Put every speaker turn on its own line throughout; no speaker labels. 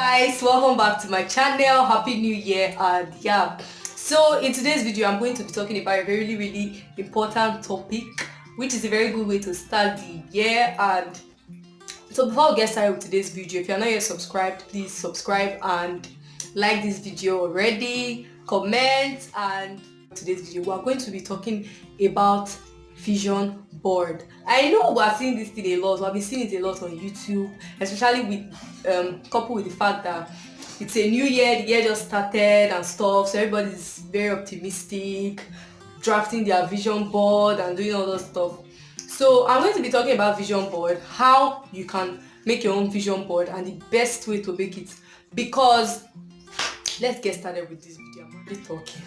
Guys, welcome back to my channel. Happy New Year. And yeah, so in today's video I'm going to be talking about a really important topic, which is a very good way to start the year. And so before we get started with today's video, if you're not yet subscribed, please subscribe and like this video already, comment. And today's video we are going to be talking about vision board. I know we are seeing this thing a lot. We have been seeing it a lot on YouTube, especially with coupled with the fact that it's a new year, the year just started and stuff, so everybody's very optimistic, drafting their vision board and doing all that stuff. So I'm going to be talking about vision board, how you can make your own vision board and the best way to make it. Because let's get started with this video. I'm already talking.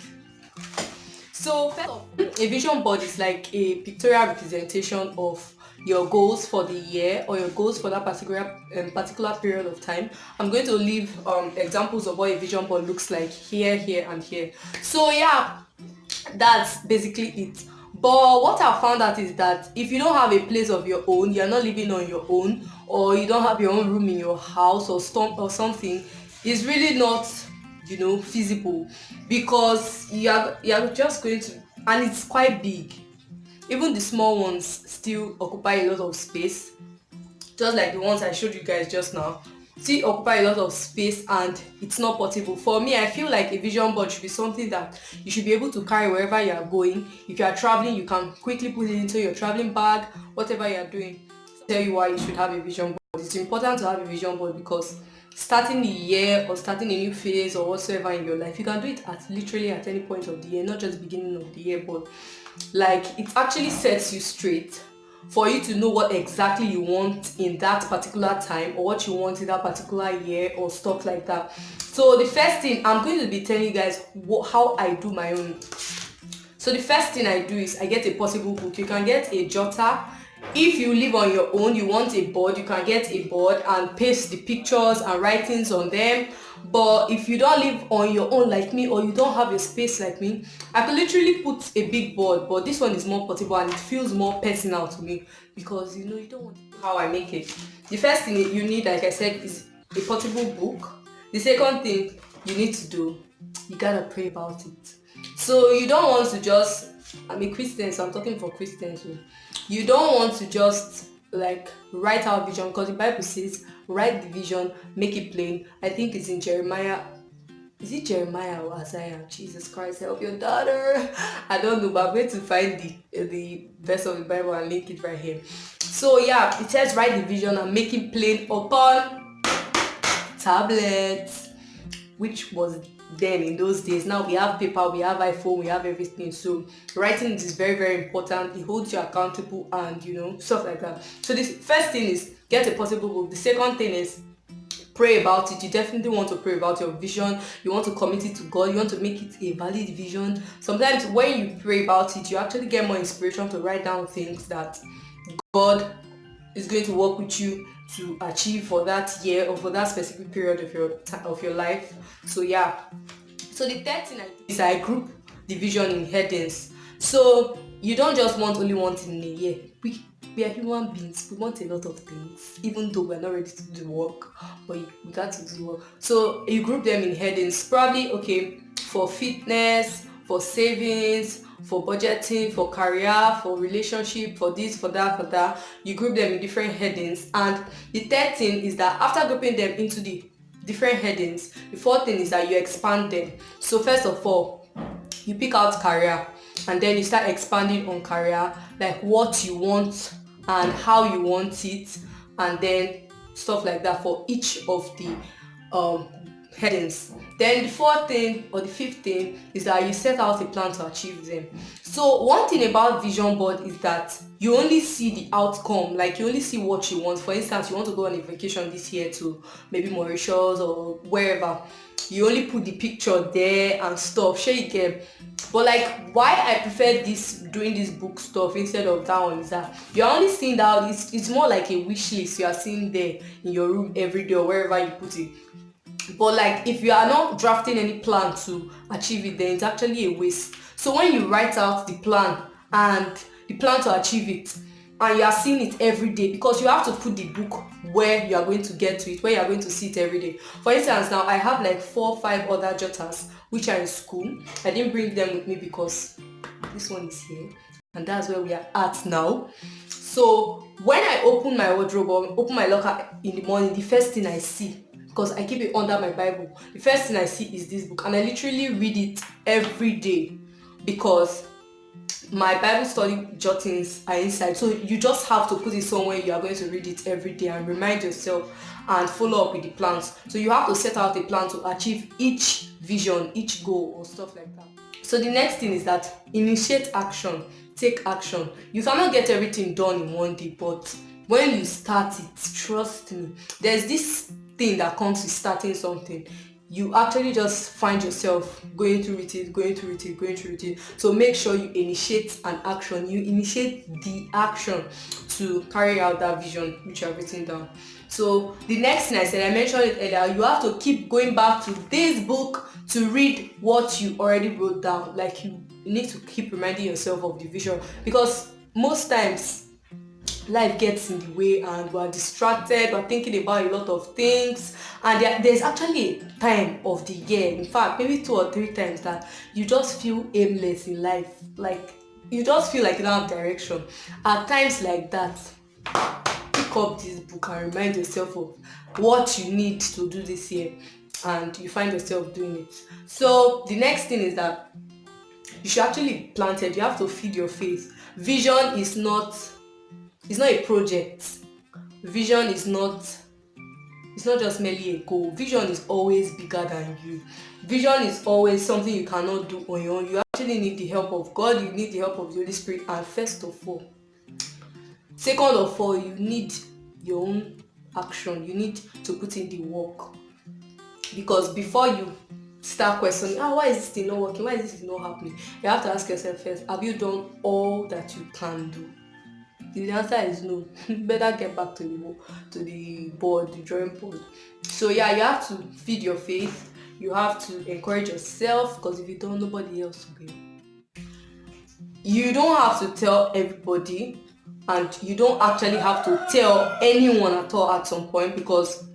So first off, a vision board is like a pictorial representation of your goals for the year or your goals for that particular period of time. I'm going to leave examples of what a vision board looks like here, and here. So yeah, that's basically it. But what I found out is that if you don't have a place of your own, you're not living on your own, or you don't have your own room in your house or something, it's really not feasible, because you're just going to, and it's quite big. Even the small ones still occupy a lot of space, just like the ones I showed you guys just now, still occupy a lot of space, and it's not portable. For me, I feel like a vision board should be something that you should be able to carry wherever you are going. If you are traveling, you can quickly put it into your traveling bag, whatever you are doing. I'll tell you why you should have a vision board. It's important to have a vision board because starting the year or starting a new phase or whatsoever in your life, you can do it at literally at any point of the year, not just beginning of the year, but like it actually sets you straight for you to know what exactly you want in that particular time or what you want in that particular year or stuff like that. So the first thing I'm going to be telling you guys how I do my own. So the first thing I do is I get a portable book. You can get a jotter. If you live on your own, you want a board, you can get a board and paste the pictures and writings on them. But if you don't live on your own like me, or you don't have a space like me, I can literally put a big board, but this one is more portable and it feels more personal to me, because you don't want how I make it. The first thing you need, like I said, is a portable book. The second thing you need to do, you gotta pray about it. So you don't want to just, I'm a Christian, so I'm talking for Christians. You don't want to just like write out vision, because the Bible says write the vision, make it plain. I think it's in Jeremiah. Is it Jeremiah or Isaiah? Jesus Christ, help your daughter. I don't know, but I'm going to find the verse of the Bible and link it right here. So yeah, it says write the vision and make it plain upon tablets, which was then in those days. Now we have paper, we have iPhone, we have everything. So writing is very important. It holds you accountable and stuff like that. So this first thing is get a portable book. The second thing is pray about it. You definitely want to pray about your vision. You want to commit it to God. You want to make it a valid vision. Sometimes when you pray about it, you actually get more inspiration to write down things that God is going to work with you to achieve for that year or for that specific period of your life. So yeah. So the third thing I do is I group the vision in headings. So you don't just want only one thing in a year. We are human beings. We want a lot of things, even though we're not ready to do the work, but we got to do the work. So you group them in headings. Probably okay for fitness, for savings, for budgeting, for career, for relationship, for this, for that. You group them in different headings. And the third thing is that after grouping them into the different headings, the fourth thing is that you expand them. So first of all, you pick out career, and then you start expanding on career, like what you want and how you want it, and then stuff like that for each of the headings. Then the fourth thing or the fifth thing is that you set out a plan to achieve them. So one thing about vision board is that you only see the outcome, like you only see what you want. For instance, you want to go on a vacation this year to maybe Mauritius or wherever. You only put the picture there and stuff, share you get. But like why I prefer doing this book stuff instead of that one is that you're only seeing that it's more like a wish list you are seeing there in your room every day or wherever you put it. But like if you are not drafting any plan to achieve it, then it's actually a waste. So when you write out the plan and the plan to achieve it, and you are seeing it every day, because you have to put the book where you are going to get to it, where you are going to see it every day. For instance, now I have like 4 or 5 other jotters which are in school. I didn't bring them with me because this one is here, and that's where we are at now. So when I open my wardrobe or open my locker in the morning, the first thing I see, because I keep it under my Bible, the first thing I see is this book, and I literally read it every day, because my Bible study jottings are inside. So you just have to put it somewhere you are going to read it every day and remind yourself and follow up with the plans. So you have to set out a plan to achieve each vision, each goal, or stuff like that. So the next thing is that initiate action, take action. You cannot get everything done in one day, but when you start it, trust me, there's this thing that comes with starting something. You actually just find yourself going through it. So make sure you initiate an action. You initiate the action to carry out that vision which you have written down. So the next thing I mentioned it earlier, you have to keep going back to this book to read what you already wrote down. Like you need to keep reminding yourself of the vision, because most times life gets in the way and we're distracted, we're thinking about a lot of things, and there's actually a time of the year, in fact maybe 2 or 3 times, that you just feel aimless in life, like you just feel like you don't have direction. At times like that, pick up this book and remind yourself of what you need to do this year, and you find yourself doing it. So the next thing is that you should actually be planted. You have to feed your faith. Vision is not, it's not a project. Vision is not, it's not just merely a goal. Vision is always bigger than you. Vision is always something you cannot do on your own. You actually need the help of God, you need the help of the Holy Spirit, and second of all, you need your own action. You need to put in the work. Because before you start questioning, why is this thing not working? Why is this thing not happening? You have to ask yourself first, have you done all that you can do? The answer is no. Better get back to the board, the drawing board. So yeah, you have to feed your faith. You have to encourage yourself, because if you don't, nobody else will. You don't have to tell everybody, and you don't actually have to tell anyone at all at some point, because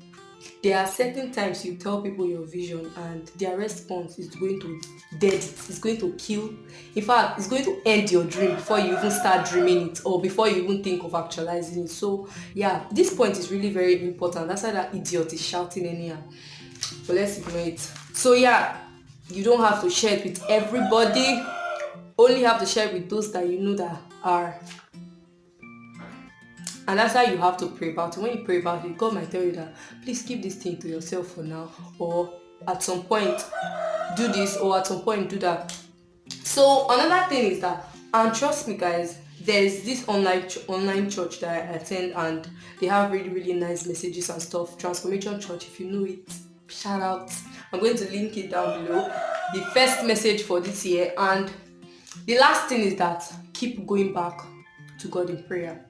there are certain times you tell people your vision and their response is going to dead it. It's going to kill. In fact, it's going to end your dream before you even start dreaming it, or before you even think of actualizing it. So yeah, this point is really very important. That's why that idiot is shouting anyhow. But let's ignore it. So yeah, you don't have to share it with everybody. Only have to share it with those that you know that are. And that's how you have to pray about it. When you pray about it, God might tell you that please keep this thing to yourself for now, or at some point do this, or at some point do that. So another thing is that, and trust me guys, there's this online church that I attend, and they have really, really nice messages and stuff. Transformation Church, if you know it, shout out. I'm going to link it down below. The first message for this year. And the last thing is that keep going back to God in prayer.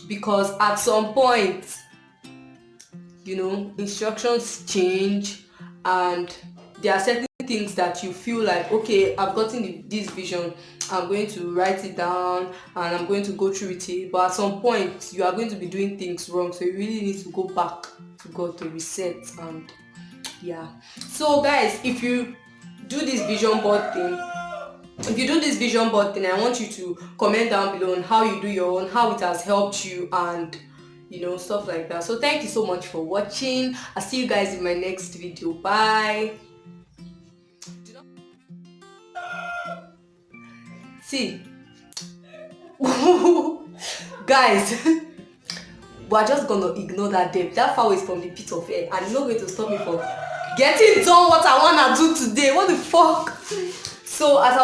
Because at some point, instructions change, and there are certain things that you feel like, okay, I've gotten this vision, I'm going to write it down and I'm going to go through it. But at some point, you are going to be doing things wrong. So you really need to go back to God to reset. And yeah. So guys, if you do this vision board thing, I want you to comment down below on how you do your own, how it has helped you, and stuff like that. So thank you so much for watching. I'll see you guys in my next video. Bye. See, guys, we're just gonna ignore that depth. That foul is from the pit of air, and it's not going to stop me from getting done what I wanna do today. What the fuck? So as I